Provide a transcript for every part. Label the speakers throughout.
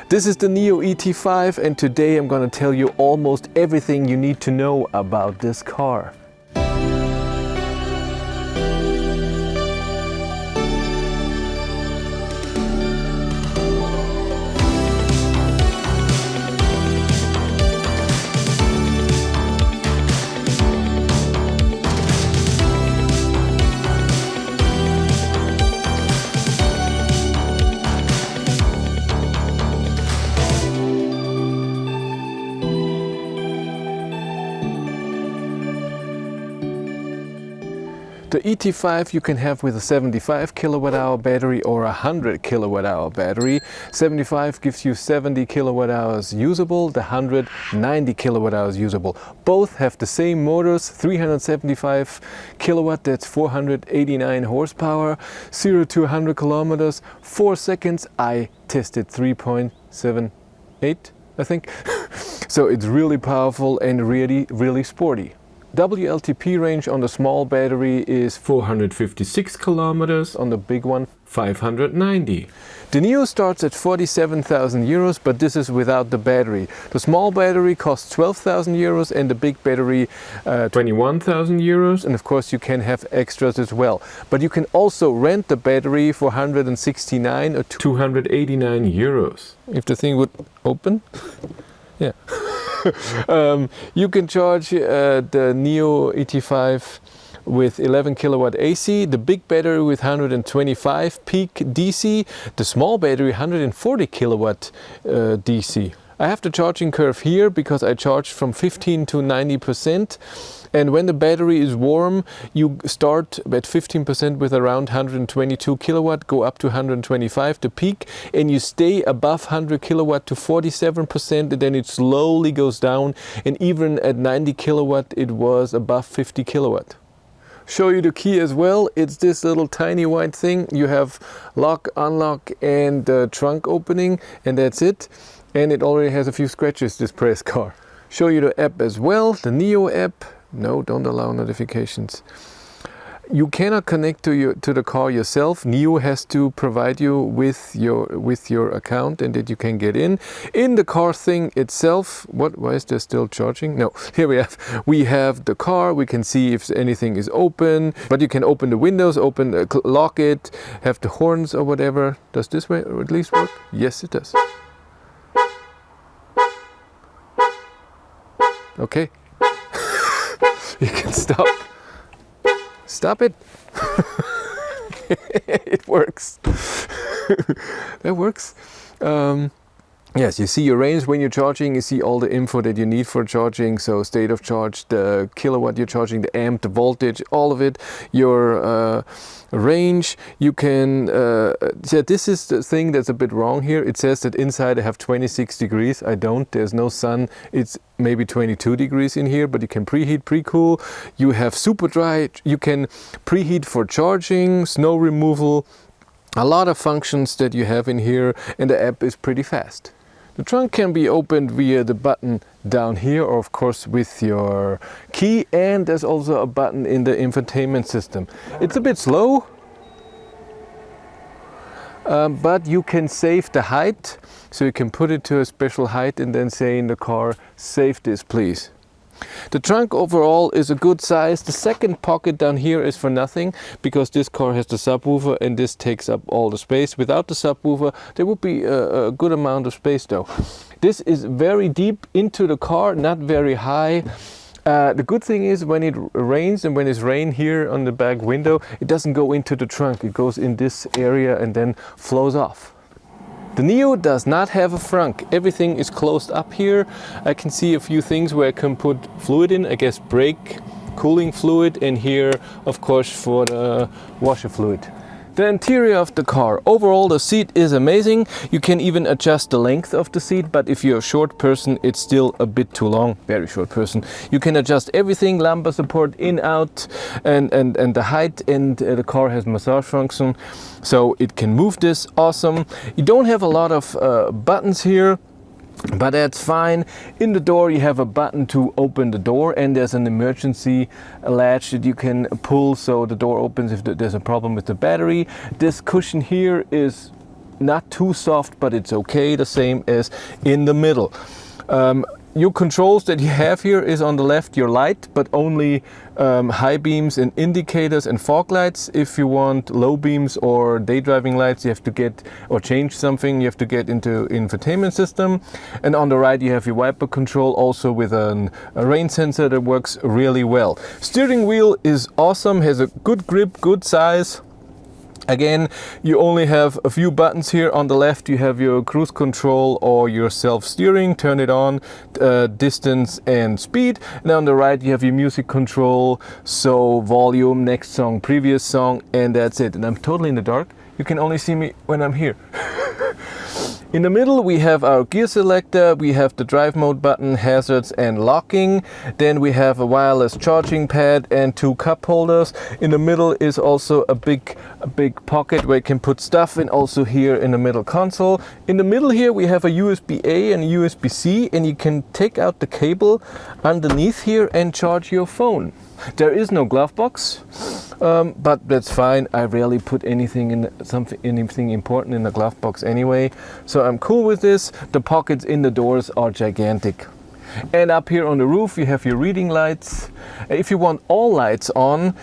Speaker 1: This is the Nio ET5 and today I'm going to tell you almost everything you need to know about this car. The ET5 you can have with a 75 kilowatt hour battery or a 100 kilowatt hour battery. 75 gives you 70 kilowatt hours usable, the 100 90 kilowatt hours usable. Both have the same motors, 375 kilowatt, that's 489 horsepower, 0 to 100 kilometers, 4 seconds. I tested 3.78, I think. So it's really powerful and really sporty. WLTP range on the small battery is 456 kilometers, on the big one 590. The Nio starts at 47,000 euros, but this is without the battery. The small battery costs 12,000 euros and the big battery 21,000 euros, and of course you can have extras as well. But you can also rent the battery for 169 or 289 euros. If the thing would open, yeah. You can charge the Nio ET5 with 11 kilowatt AC, the big battery with 125 peak DC, the small battery 140 kilowatt DC. I have the charging curve here because I charged from 15 to 90%. And when the battery is warm, you start at 15% with around 122 kilowatt, go up to 125, the peak, and you stay above 100 kilowatt to 47%, and then it slowly goes down. And even at 90 kilowatt, it was above 50 kilowatt. Show you the key as well. It's this little tiny white thing. You have lock, unlock, and trunk opening, and that's it. And it already has a few scratches, this press car. Show you the app as well, the Nio app. No, don't allow notifications. You cannot connect to the car yourself. Nio has to provide you with your account and that you can get in. In the car thing itself, why is there still charging? No, here we have the car. We can see if anything is open, but you can open the windows, lock it, have the horns or whatever. Does this way at least work? Yes, it does. Okay. You can stop. Stop it. It works. That works. Yes, you see your range when you're charging, you see all the info that you need for charging, so state of charge, the kilowatt you're charging, the amp, the voltage, all of it, your range. You can, yeah, this is the thing that's a bit wrong here. It says that inside I have 26 degrees. I don't, there's no sun. It's maybe 22 degrees in here, but you can preheat, pre-cool. You have super dry, you can preheat for charging, snow removal. A lot of functions that you have in here, and the app is pretty fast. The trunk can be opened via the button down here, or of course with your key, and there's also a button in the infotainment system. It's a bit slow, but you can save the height, so you can put it to a special height and then say in the car, save this please. The trunk overall is a good size. The second pocket down here is for nothing because this car has the subwoofer and this takes up all the space. Without the subwoofer there would be a good amount of space though. This is very deep into the car, not very high. The good thing is when it rains and when it's rain here on the back window, it doesn't go into the trunk. It goes in this area and then flows off. The Nio does not have a frunk. Everything is closed up here. I can see a few things where I can put fluid in, I guess brake, cooling fluid, and here of course for the washer fluid. The interior of the car. Overall the seat is amazing. You can even adjust the length of the seat, but if you're a short person it's still a bit too long. Very short person. You can adjust everything, lumbar support, in, out, and the height, and the car has massage function. So it can move this, awesome. You don't have a lot of buttons here. But that's fine. In the door you have a button to open the door, and there's an emergency latch that you can pull so the door opens if there's a problem with the battery. This cushion here is not too soft, but it's okay, the same as in the middle. Your controls that you have here is on the left your light, but only high beams and indicators and fog lights. If you want low beams or day driving lights, you have to get or change something, you have to get into infotainment system. And on the right you have your wiper control, also with a rain sensor that works really well. Steering wheel is awesome, has a good grip, good size. Again, you only have a few buttons here. On the left you have your cruise control or your self-steering, turn it on, distance and speed. And on the right you have your music control, so volume, next song, previous song, and that's it. And I'm totally in the dark. You can only see me when I'm here. In the middle we have our gear selector, we have the drive mode button, hazards and locking. Then we have a wireless charging pad and 2 cup holders. In the middle is also a big pocket where you can put stuff, and also here in the middle console. In the middle here we have a USB-A and a USB-C, and you can take out the cable underneath here and charge your phone. There is no glove box, but that's fine. I rarely put anything important in the glove box anyway, so I'm cool with this. The pockets in the doors are gigantic. And up here on the roof you have your reading lights. If you want all lights on,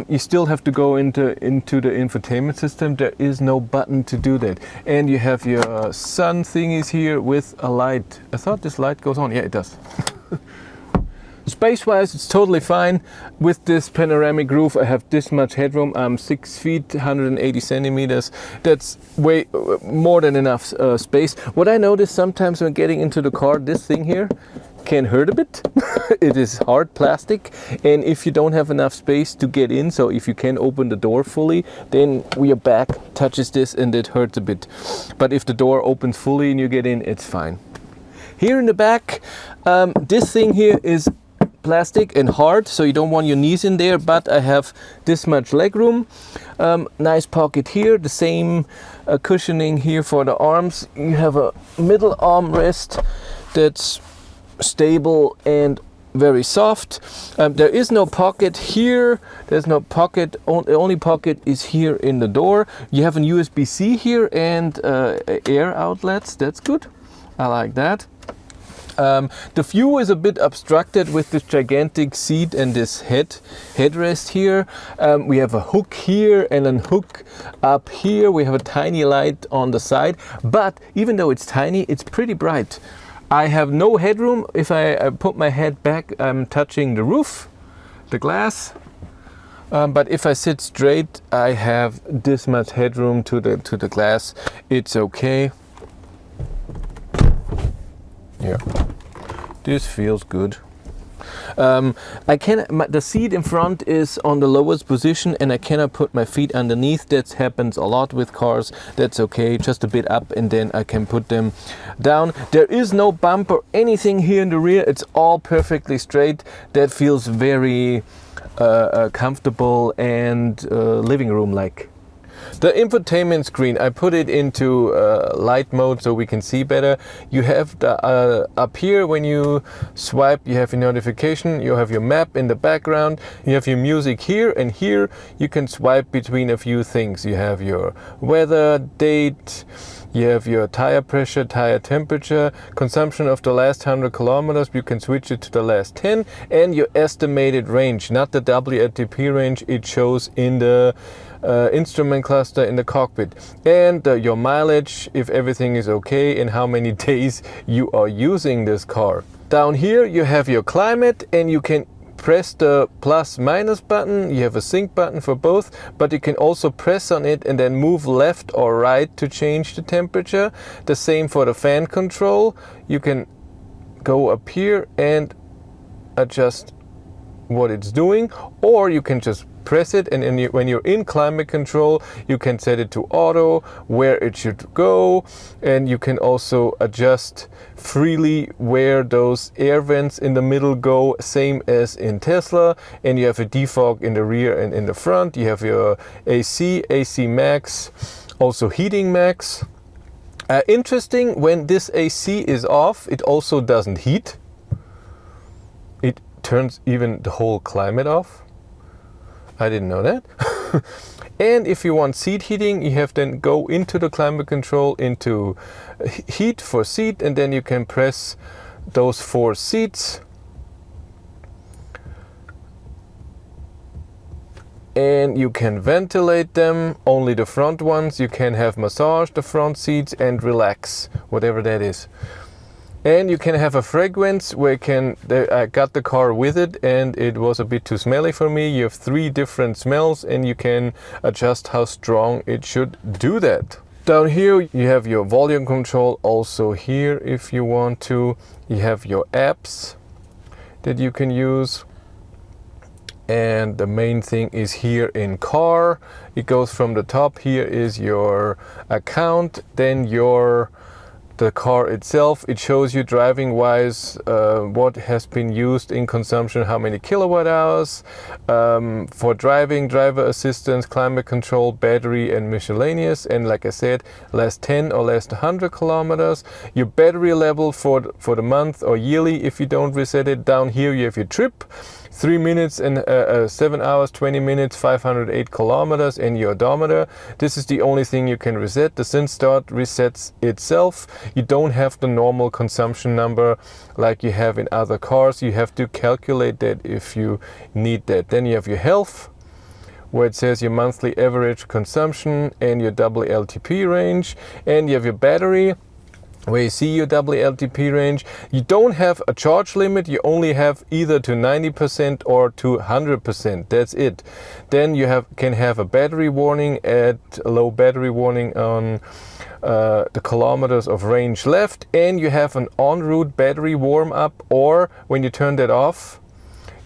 Speaker 1: you still have to go into the infotainment system. There is no button to do that. And you have your sun thingies here with a light. I thought this light goes on. Yeah, it does. Space-wise, it's totally fine. With this panoramic roof, I have this much headroom. I'm 6 feet, 180 centimeters. That's way more than enough space. What I notice sometimes when getting into the car, this thing here can hurt a bit. It is hard plastic, and if you don't have enough space to get in, so if you can open the door fully, then your back touches this and it hurts a bit. But if the door opens fully and you get in, it's fine. Here in the back, this thing here is plastic and hard, so you don't want your knees in there, but I have this much leg room. Nice pocket here, the same cushioning here for the arms. You have a middle armrest that's stable and very soft. There is no pocket here. There's no pocket. The only pocket is here in the door. You have an USB-C here and air outlets. That's good. I like that. The view is a bit obstructed with this gigantic seat and this headrest here. We have a hook here and a hook up here. We have a tiny light on the side, but even though it's tiny, it's pretty bright. I have no headroom. If I put my head back, I'm touching the roof, the glass. But if I sit straight, I have this much headroom to the glass. It's okay. Yeah, this feels good. The seat in front is on the lowest position and I cannot put my feet underneath. That happens a lot with cars. That's okay, just a bit up and then I can put them down. There is no bump or anything here in the rear. It's all perfectly straight. That feels very comfortable and living room like. The infotainment screen, I put it into light mode so we can see better. You have the, up here when you swipe, you have your notification, you have your map in the background, you have your music here, and here you can swipe between a few things. You have your weather, date, you have your tire pressure, tire temperature, consumption of the last 100 kilometers, you can switch it to the last 10, and your estimated range, not the WLTP range it shows in the instrument cluster in the cockpit, and your mileage, if everything is okay, and how many days you are using this car. Down here you have your climate, and you can press the plus minus button. You have a sync button for both, but you can also press on it and then move left or right to change the temperature. The same for the fan control. You can go up here and adjust what it's doing, or you can just press it, and when you're in climate control, you can set it to auto, where it should go, and you can also adjust freely where those air vents in the middle go, same as in Tesla. And you have a defog in the rear and in the front. You have your AC max, also heating max. Interesting, when this AC is off, it also doesn't heat. It turns even the whole climate off. I didn't know that. And if you want seat heating, you have then go into the climate control, into heat for seat, and then you can press those 4 seats. And you can ventilate them, only the front ones. You can have massage the front seats and relax, whatever that is. And you can have a fragrance where I got the car with it and it was a bit too smelly for me. You have 3 different smells and you can adjust how strong it should do that. Down here you have your volume control, also here if you want to. You have your apps that you can use. And the main thing is here in car. It goes from the top. Here is your account, then the car itself. It shows you driving wise what has been used in consumption, how many kilowatt hours. For driving, driver assistance, climate control, battery and miscellaneous. And like I said, last 10 or last 100 kilometers. Your battery level for the month or yearly if you don't reset it. Down here you have your trip. 3 minutes and 7 hours, 20 minutes, 508 kilometers and your odometer. This is the only thing you can reset. The Sync Start resets itself. You don't have the normal consumption number like you have in other cars. You have to calculate that if you need that. Then you have your health, where it says your monthly average consumption and your WLTP range. And you have your battery, where you see your WLTP range. You don't have a charge limit, you only have either to 90% or to 100%, that's it. Then you can have a battery warning at a low battery warning on the kilometers of range left, and you have an en route battery warm up, or when you turn that off,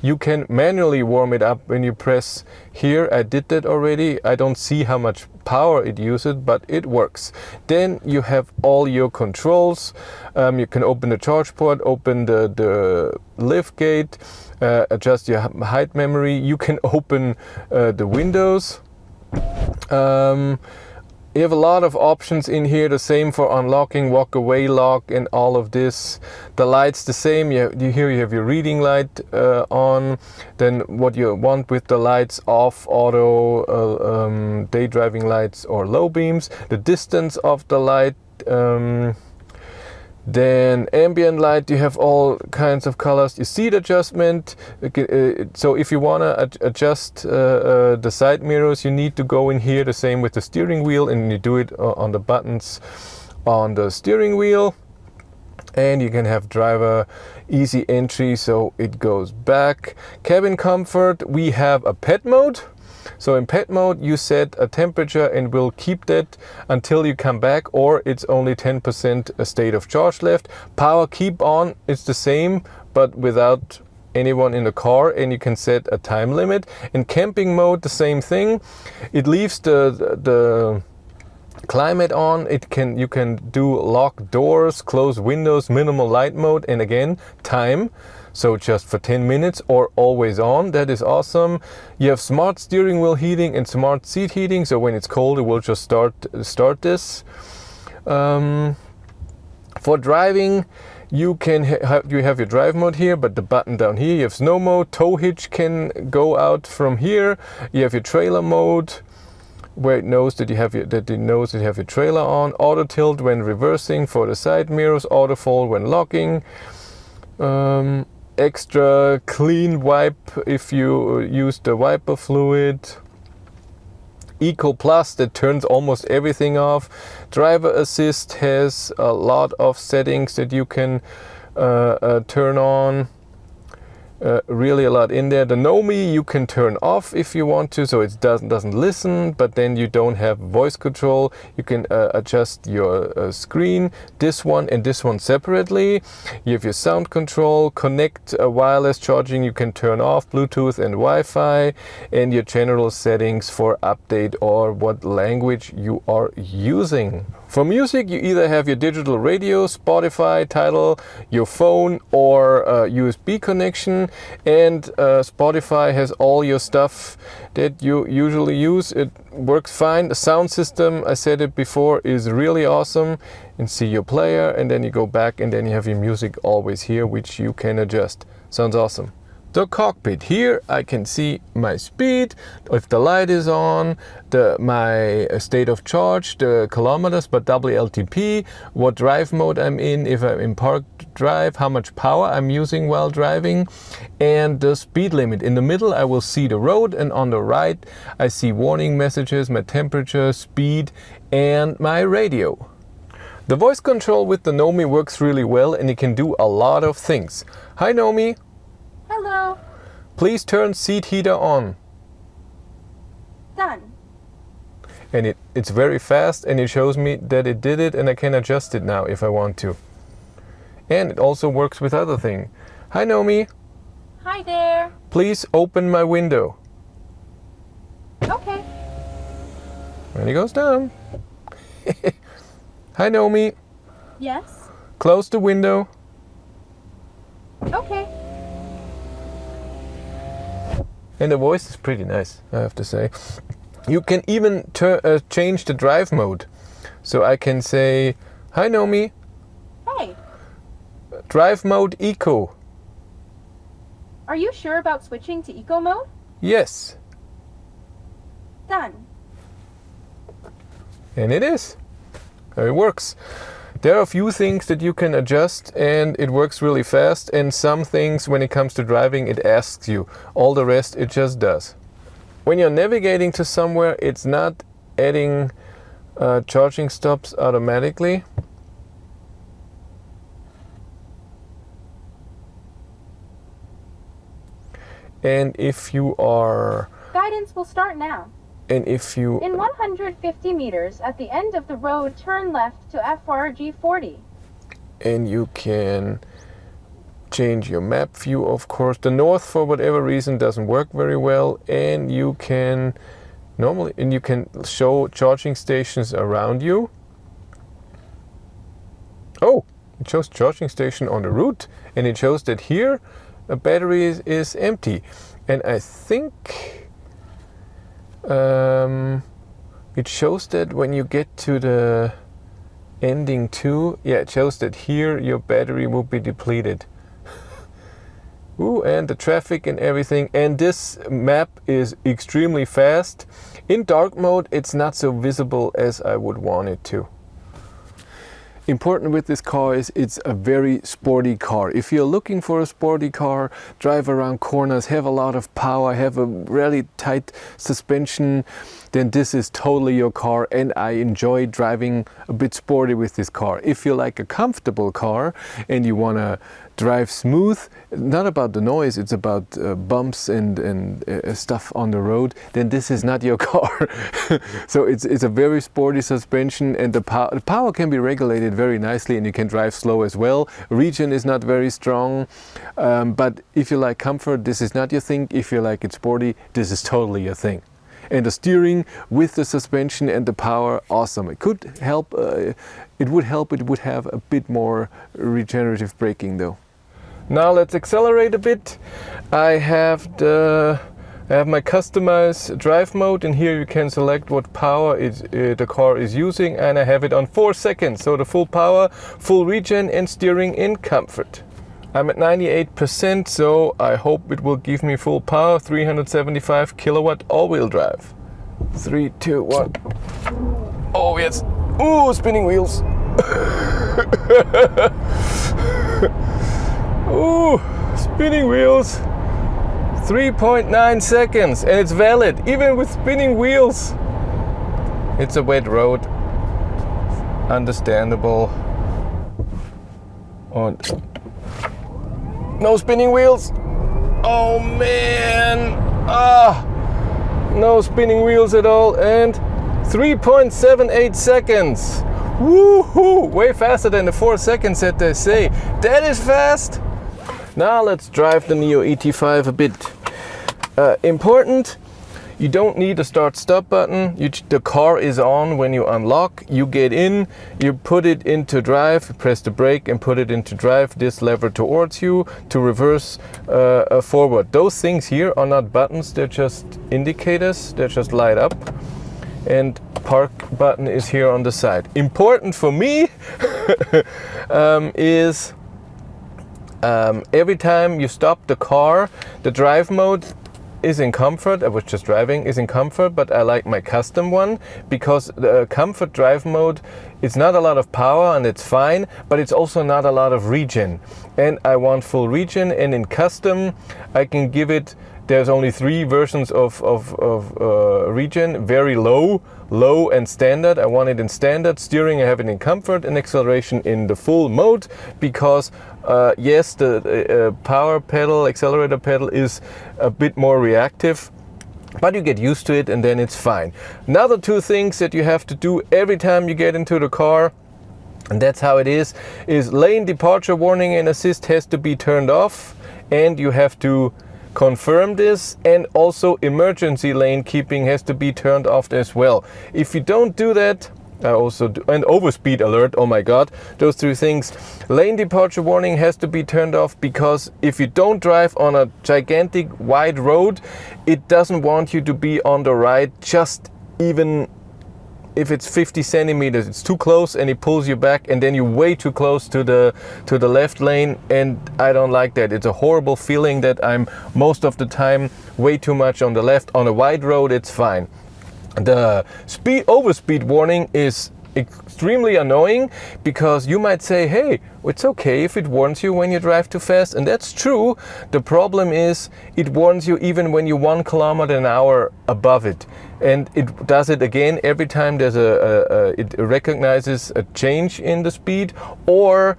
Speaker 1: you can manually warm it up when you press here. I did that already. I don't see how much power it uses, but it works. Then you have all your controls. You can open the charge port, open the lift gate, adjust your height memory. You can open the windows. You have a lot of options in here, the same for unlocking, walk away lock and all of this. The lights the same, here you have your reading light on, then what you want with the lights, off, auto, day driving lights or low beams, the distance of the light, then ambient light, you have all kinds of colors. Your seat adjustment, so if you want to adjust the side mirrors, you need to go in here, the same with the steering wheel, and you do it on the buttons on the steering wheel. And you can have driver easy entry, so it goes back. Cabin comfort, we have a pet mode. So in pet mode you set a temperature and will keep that until you come back, or it's only 10% a state of charge left. Power keep on, it's the same but without anyone in the car, and you can set a time limit. In camping mode the same thing. It leaves the climate on. You can do lock doors, close windows, minimal light mode, and again time. So just for 10 minutes or always on. That is awesome. You have smart steering wheel heating and smart seat heating. So when it's cold, it will just start this. For driving, you have your drive mode here, but the button down here. You have snow mode. Tow hitch can go out from here. You have your trailer mode, where it knows that you have your trailer on. Auto tilt when reversing for the side mirrors. Auto fold when locking. Extra clean wipe if you use the wiper fluid. Eco Plus, that turns almost everything off. Driver assist has a lot of settings that you can turn on. Really a lot in there. The Know Me you can turn off if you want to, so it doesn't listen, but then you don't have voice control. You can adjust your screen, this one and this one separately. You have your sound control, connect wireless charging you can turn off, Bluetooth and Wi-Fi, and your general settings for update or what language you are using. For music, you either have your digital radio, Spotify, Tidal, your phone, or USB connection. And Spotify has all your stuff that you usually use. It works fine. The sound system, I said it before, is really awesome. And see your player, and then you go back, and then you have your music always here, which you can adjust. Sounds awesome. the cockpit. Here I can see my speed, if the light is on, my state of charge, the kilometers, but WLTP, what drive mode I'm in, if I'm in park drive, how much power I'm using while driving, and the speed limit. In the middle I will see the road, and on the right I see warning messages, my temperature, speed, and my radio. The voice control with the Nio works really well, and it can do a lot of things. Hi Nio.
Speaker 2: Hello.
Speaker 1: Please turn seat heater on.
Speaker 2: Done.
Speaker 1: And it's very fast, and it shows me that it did it, and I can adjust it now if I want to. And it also works with other things. Hi Nio.
Speaker 2: Hi there.
Speaker 1: Please open my window.
Speaker 2: Okay.
Speaker 1: And it goes down. Hi Nio.
Speaker 2: Yes.
Speaker 1: Close the window.
Speaker 2: Okay.
Speaker 1: And the voice is pretty nice, I have to say. You can even change the drive mode. So I can say, hi Nio.
Speaker 2: Hey.
Speaker 1: Drive mode eco.
Speaker 2: Are you sure about switching to eco mode?
Speaker 1: Yes.
Speaker 2: Done.
Speaker 1: And it is. It works. There are a few things that you can adjust, and it works really fast, and some things when it comes to driving it asks you. All the rest it just does. When you're navigating to somewhere, it's not adding charging stops automatically. And if you are...
Speaker 2: Guidance will start now.
Speaker 1: And if you...
Speaker 2: In 150 meters at the end of the road, turn left to FRG 40.
Speaker 1: And you can change your map view, of course. The north, for whatever reason, doesn't work very well. And you can show charging stations around you. Oh, it shows charging station on the route. And it shows that here a battery is empty. And I think... it shows that when you get to the ending 2, yeah, it shows that here your battery will be depleted. Ooh, and the traffic and everything. And this map is extremely fast. In dark mode, it's not so visible as I would want it to. Important with this car is it's a very sporty car. If you're looking for a sporty car, drive around corners, have a lot of power, have a really tight suspension, then this is totally your car, and I enjoy driving a bit sporty with this car. If you like a comfortable car and you want to drive smooth, not about the noise, it's about bumps and stuff on the road, then this is not your car. So it's a very sporty suspension, and the power can be regulated very nicely, and you can drive slow as well. Regen is not very strong, but if you like comfort, this is not your thing. If you like it sporty, this is totally your thing. And the steering with the suspension and the power, awesome. It could help, it would have a bit more regenerative braking though. Now let's accelerate a bit. I have my customized drive mode, and here you can select what power the car is using, and I have it on 4 seconds. So the full power, full regen, and steering in comfort. I'm at 98%, so I hope it will give me full power, 375 kilowatt all-wheel drive. 3, 2, 1. Oh yes. Ooh, spinning wheels. Ooh, spinning wheels. 3.9 seconds, and it's valid, even with spinning wheels. It's a wet road. Understandable. And no spinning wheels. Oh man. No spinning wheels at all. And 3.78 seconds. Woohoo! Way faster than the 4 seconds that they say. That is fast. Now let's drive the Nio ET5 a bit. Important. You don't need a start-stop button. The car is on when you unlock. You get in, you put it into drive, press the brake and put it into drive, this lever towards you, to reverse forward. Those things here are not buttons, they're just indicators, they just light up. And park button is here on the side. Important for me is every time you stop the car, the drive mode is in comfort. I was just driving, is in comfort, but I like my custom one because the comfort drive mode, it's not a lot of power and it's fine, but it's also not a lot of regen. And I want full regen, and in custom I can give it, there's only 3 versions of regen, very low, low and standard. I want it in standard. Steering I have it in comfort, and acceleration in the full mode because yes, the power pedal, accelerator pedal is a bit more reactive, but you get used to it and then it's fine. Another 2 things that you have to do every time you get into the car, and that's how it is lane departure warning and assist has to be turned off, and you have to confirm this, and also emergency lane keeping has to be turned off as well. If you don't do that, I also do, and overspeed alert, oh my god, those 3 things. Lane departure warning has to be turned off because if you don't drive on a gigantic wide road, it doesn't want you to be on the right, just even if it's 50 centimeters, it's too close and it pulls you back, and then you're way too close to the left lane, and I don't like that. It's a horrible feeling that I'm most of the time way too much on the left. On a wide road it's fine. The overspeed warning is extremely annoying because you might say, hey, it's okay if it warns you when you drive too fast, and that's true. The problem is it warns you even when you're 1 kilometer an hour above it, and it does it again every time there's it recognizes a change in the speed, or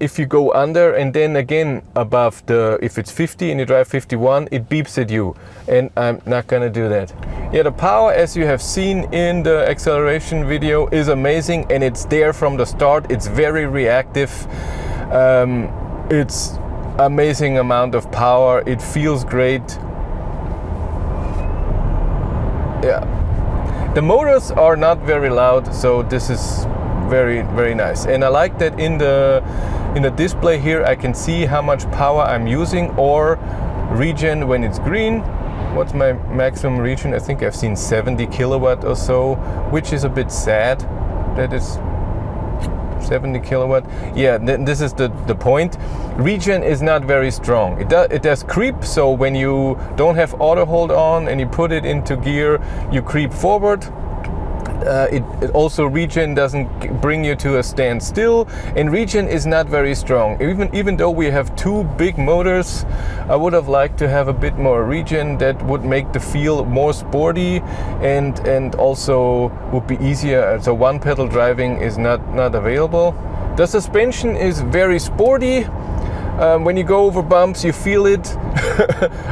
Speaker 1: if you go under and then again above if it's 50 and you drive 51, it beeps at you, and I'm not gonna do that. Yeah, the power, as you have seen in the acceleration video, is amazing, and it's there from the start. It's very reactive. It's amazing amount of power. It feels great. Yeah, the motors are not very loud, so this is very, very nice. And I like that in the display here I can see how much power I'm using, or regen when it's green. What's my maximum regen? I think I've seen 70 kilowatt or so, which is a bit sad that it's 70 kilowatt. Yeah, this is the point. Regen is not very strong. It does creep, so when you don't have auto hold on and you put it into gear, you creep forward. It also, regen doesn't bring you to a standstill, and regen is not very strong. Even though we have 2 big motors, I would have liked to have a bit more regen. That would make the feel more sporty, and also would be easier. So one pedal driving is not available. The suspension is very sporty. When you go over bumps, you feel it.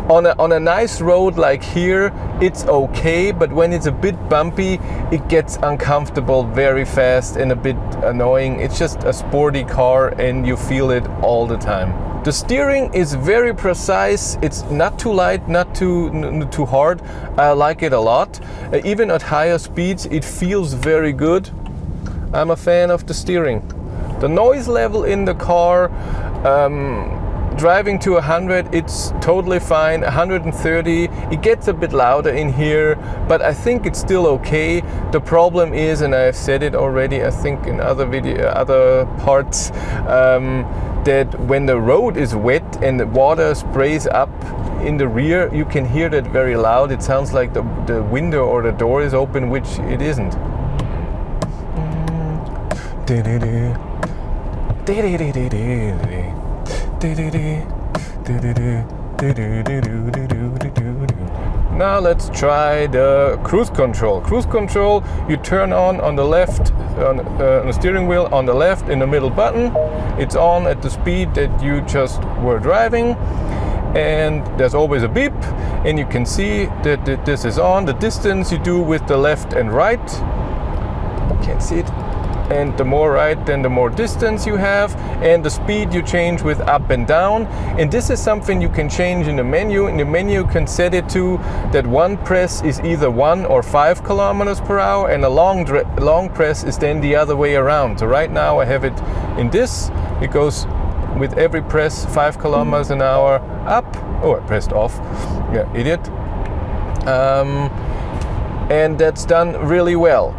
Speaker 1: on a nice road like here, it's okay, but when it's a bit bumpy, it gets uncomfortable very fast and a bit annoying. It's just a sporty car and you feel it all the time. The steering is very precise. It's not too light, not too hard. I like it a lot. Even at higher speeds, it feels very good. I'm a fan of the steering. The noise level in the car, driving to 100, it's totally fine. 130, it gets a bit louder in here, but I think it's still okay. The problem is, and I've said it already, I think in other parts, that when the road is wet and the water sprays up in the rear, you can hear that very loud. It sounds like the window or the door is open, which it isn't. Now let's try the cruise control. Cruise control, you turn on the left, on the steering wheel on the left, in the middle button. It's on at the speed that you just were driving, and there's always a beep, and you can see that this is on. The distance you do with the left and right, can't see it, and the more right, then the more distance you have, and the speed you change with up and down. And this is something you can change in the menu. In the menu you can set it to that one press is either 1 or 5 kilometers per hour, and a long press is then the other way around. So right now I have it in this. It goes with every press 5 kilometers an hour up. Oh, I pressed off. Yeah, idiot. And that's done really well.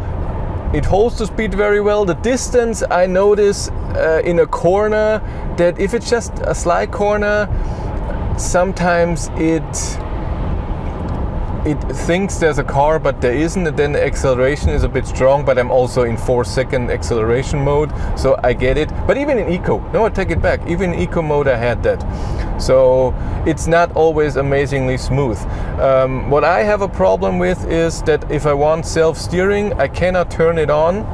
Speaker 1: It holds the speed very well. The distance, I notice, in a corner that if it's just a slight corner, sometimes it thinks there's a car but there isn't, and then the acceleration is a bit strong, but I'm also in 4-second acceleration mode, so I get it. But even in eco, no, I take it back, even in eco mode I had that, so it's not always amazingly smooth. What I have a problem with is that if I want self-steering, I cannot turn it on.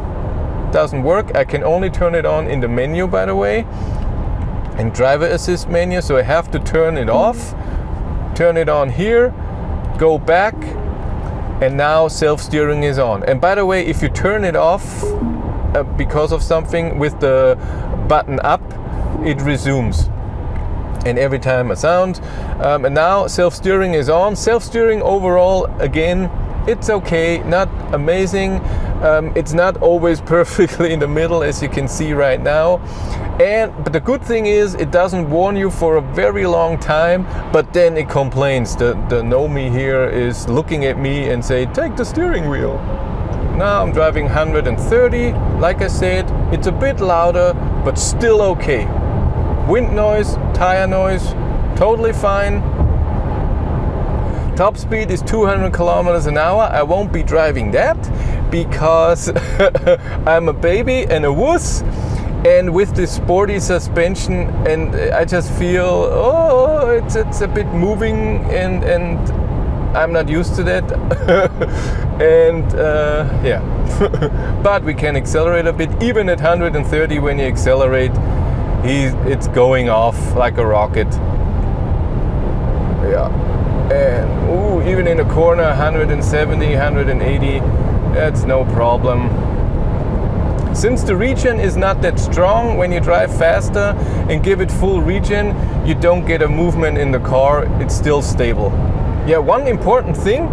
Speaker 1: Doesn't work. I can only turn it on in the menu, by the way, in driver assist menu, so I have to turn it off, turn it on here, go back, and now self-steering is on. And by the way, if you turn it off because of something with the button up, it resumes, and every time a sound. And now self-steering is on. Self-steering overall, again, it's okay, not amazing. It's not always perfectly in the middle, as you can see right now. But the good thing is it doesn't warn you for a very long time, but then it complains. The Know Me here is looking at me and say, take the steering wheel. Now I'm driving 130. Like I said, it's a bit louder, but still okay. Wind noise, tire noise, totally fine. Top speed is 200 kilometers an hour. I won't be driving that because I'm a baby and a wuss, and with this sporty suspension, and I just feel, oh, it's a bit moving, and I'm not used to that. And yeah, but we can accelerate a bit. Even at 130, when you accelerate, it's going off like a rocket. Yeah. And ooh, even in a corner, 170, 180, that's no problem. Since the regen is not that strong, when you drive faster and give it full regen, you don't get a movement in the car, it's still stable. Yeah, one important thing,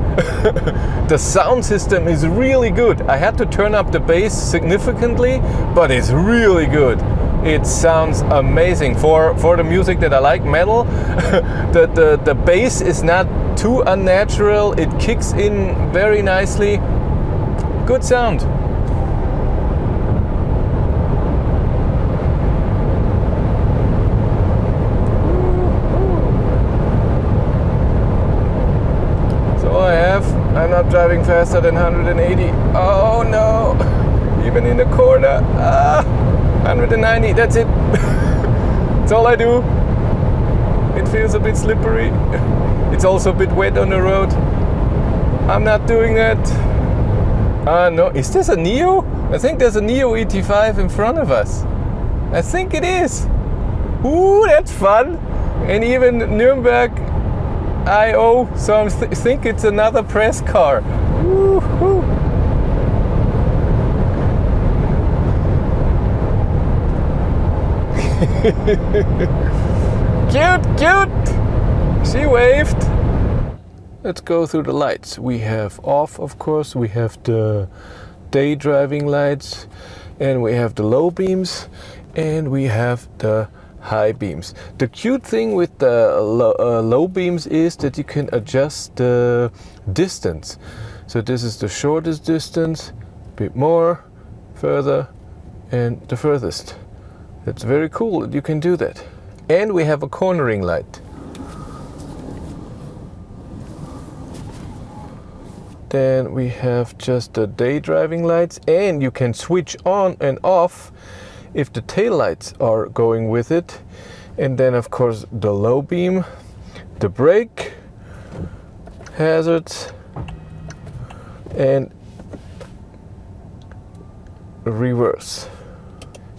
Speaker 1: the sound system is really good. I had to turn up the bass significantly, but it's really good. It sounds amazing for the music that I like, metal. The bass is not too unnatural. It kicks in very nicely. Good sound. So I'm not driving faster than 180. Oh no! Even in the corner. 190, that's it. That's all I do. It feels a bit slippery. It's also a bit wet on the road. I'm not doing that. No, is this a Nio? I think there's a Nio ET5 in front of us. I think it is. Ooh, that's fun. And even Nürnberg IO, so I think it's another press car. Woo-hoo. Cute! She waved. Let's go through the lights. We have off, of course. We have the day driving lights, and we have the low beams, and we have the high beams. The cute thing with the low beams is that you can adjust the distance. So this is the shortest distance, a bit more, further, and the furthest. It's very cool that you can do that. And we have a cornering light. Then we have just the day driving lights, and you can switch on and off if the tail lights are going with it. And then of course the low beam, the brake, hazards, and reverse.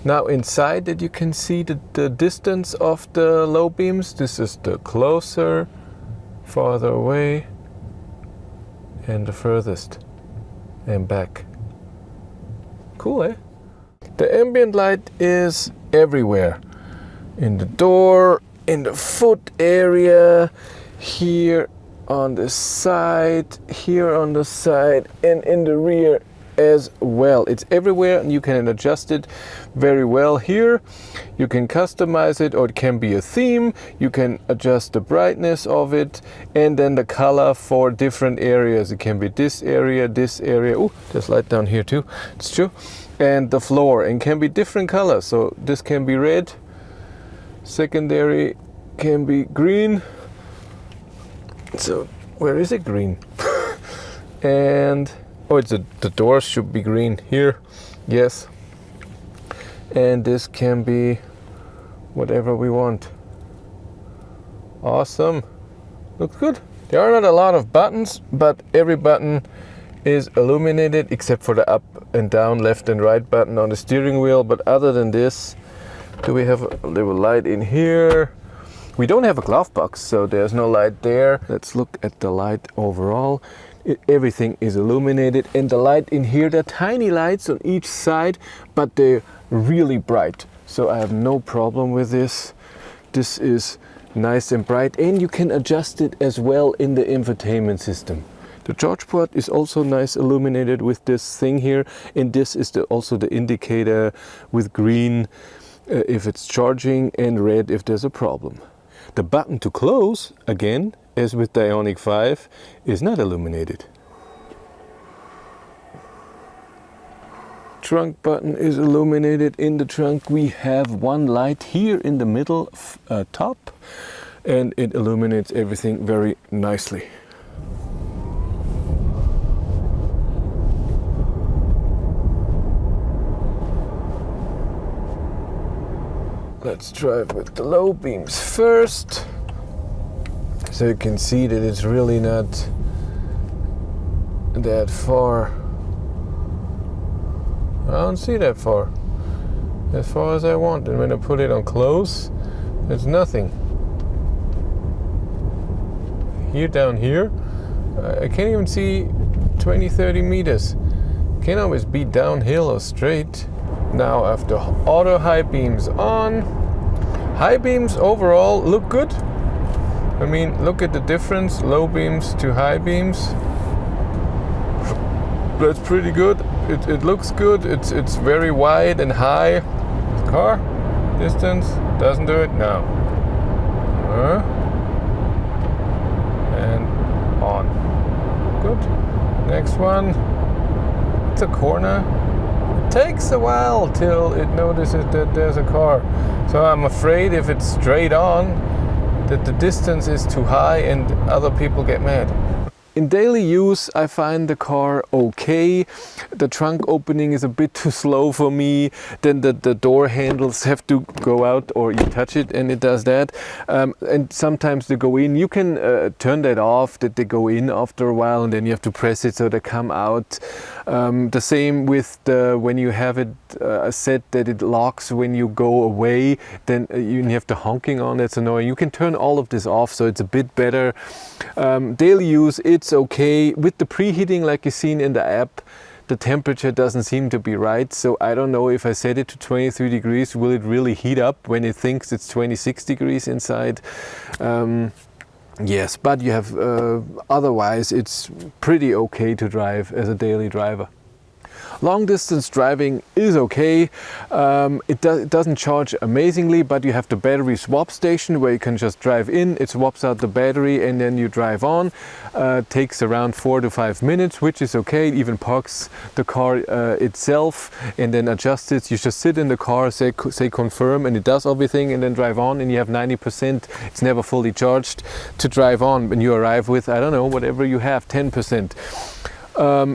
Speaker 1: Now inside that you can see the distance of the low beams. This is the closer, farther away, and the furthest, and back. Cool, eh? The ambient light is everywhere. In the door, in the foot area, here on the side, here on the side, and in the rear as well. It's everywhere, and you can adjust it very well here. You can customize it, or it can be a theme. You can adjust the brightness of it, and then the color for different areas. It can be this area, this area. Oh, there's light down here too. It's true. and the floor, and can be different colors. So this can be red, secondary can be green. So where is it green? And oh, the doors should be green here. Yes. And this can be whatever we want. Awesome. Looks good. There are not a lot of buttons, but every button is illuminated except for the up and down, left and right button on the steering wheel. But other than this, do we have a little light in here? We don't have a glove box, so there's no light there. Let's look at the light overall. Everything is illuminated, and the light in here, they're tiny lights on each side, but they're really bright. So I have no problem with this. This is nice and bright, and you can adjust it as well in the infotainment system. The charge port is also nice illuminated with this thing here, and this is also the indicator with green if it's charging and red if there's a problem. The button to close, again, as with the Ioniq 5, is not illuminated. Trunk button is illuminated. In the trunk we have one light here in the middle top, and it illuminates everything very nicely. Let's drive with the low beams first, so you can see that it's really not that far. I don't see that far. As far as I want. And when I put it on close, there's nothing. Here, down here, I can't even see 20-30 meters. Can't always be downhill or straight. Now after auto high beams on, high beams overall look good. I mean, look at the difference, low beams to high beams. That's pretty good. It looks good. It's very wide and high. Car distance doesn't do it now. And on. Good. Next one. It's a corner. Takes a while till it notices that there's a car. So I'm afraid if it's straight on, that the distance is too high and other people get mad. In daily use, I find the car okay. The trunk opening is a bit too slow for me. Then the door handles have to go out, or you touch it and it does that. And sometimes they go in. You can turn that off, that they go in after a while, and then you have to press it so they come out. The same with when you have it set that it locks when you go away, then you have the honking on. It's annoying. You can turn all of this off, so it's a bit better. Daily use, it's okay. With the preheating, like you've seen in the app, the temperature doesn't seem to be right. So I don't know if I set it to 23 degrees, will it really heat up when it thinks it's 26 degrees inside? Yes, but you have, otherwise it's pretty okay to drive as a daily driver. Long distance driving is okay. It doesn't charge amazingly, but you have the battery swap station where you can just drive in, it swaps out the battery and then you drive on. Takes around 4 to 5 minutes, which is okay. It even parks the car itself and then adjusts it. You just sit in the car, say confirm, and it does everything, and then drive on, and you have 90%. It's never fully charged to drive on when you arrive with, I don't know, whatever you have, 10%.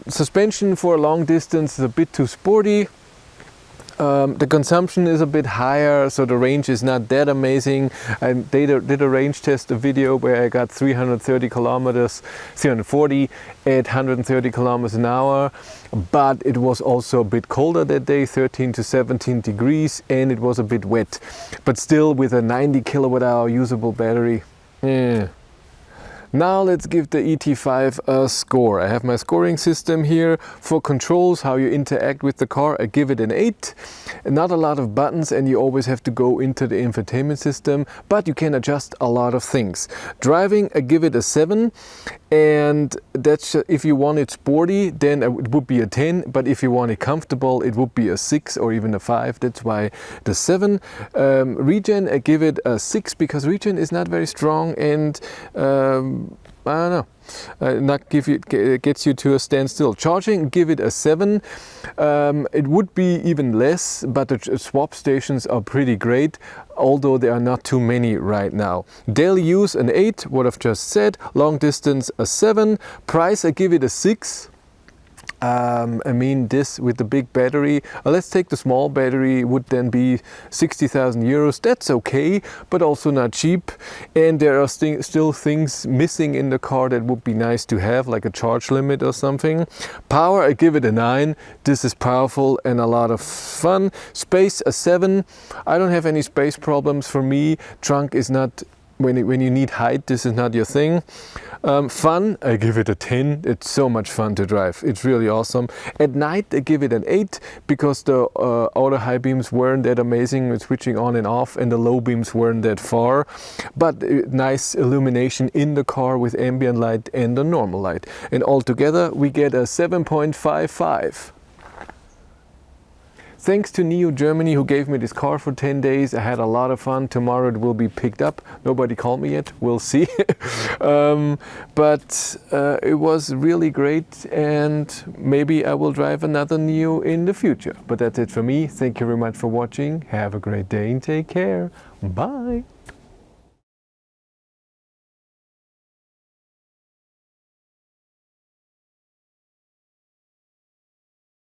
Speaker 1: Suspension for a long distance is a bit too sporty. The consumption is a bit higher, so the range is not that amazing. I did a range test, a video where I got 330 kilometers, 340 at 130 kilometers an hour, but it was also a bit colder that day, 13 to 17 degrees, and it was a bit wet. But still, with a 90 kilowatt hour usable battery, Now let's give the ET5 a score. I have my scoring system here for controls, how you interact with the car. I give it an 8. Not a lot of buttons, and you always have to go into the infotainment system, but you can adjust a lot of things. Driving, I give it a 7, and that's if you want it sporty, then it would be a 10, but if you want it comfortable, it would be a 6 or even a 5. That's why the 7. Regen, I give it a 6 because regen is not very strong, and I don't know, not give you, gets you to a standstill. Charging, give it a 7. It would be even less, but the swap stations are pretty great, although there are not too many right now. Daily use an 8, what I've just said. Long distance a 7. Price, I give it a 6. I mean, this with the big battery, let's take the small battery, would then be 60,000 euros. That's okay, but also not cheap. And there are still things missing in the car that would be nice to have, like a charge limit or something. Power, I give it a 9. This is powerful and a lot of fun. Space, a 7. I don't have any space problems for me. Trunk is not, when you need height, this is not your thing. Fun, I give it a 10. It's so much fun to drive. It's really awesome. At night, I give it an 8 because the auto high beams weren't that amazing with switching on and off, and the low beams weren't that far. But nice illumination in the car with ambient light and the normal light. And altogether, we get a 7.55. Thanks to Nio Germany, who gave me this car for 10 days. I had a lot of fun. Tomorrow it will be picked up. Nobody called me yet. We'll see. But it was really great, and maybe I will drive another Nio in the future. But that's it for me. Thank you very much for watching. Have a great day and take care. Bye.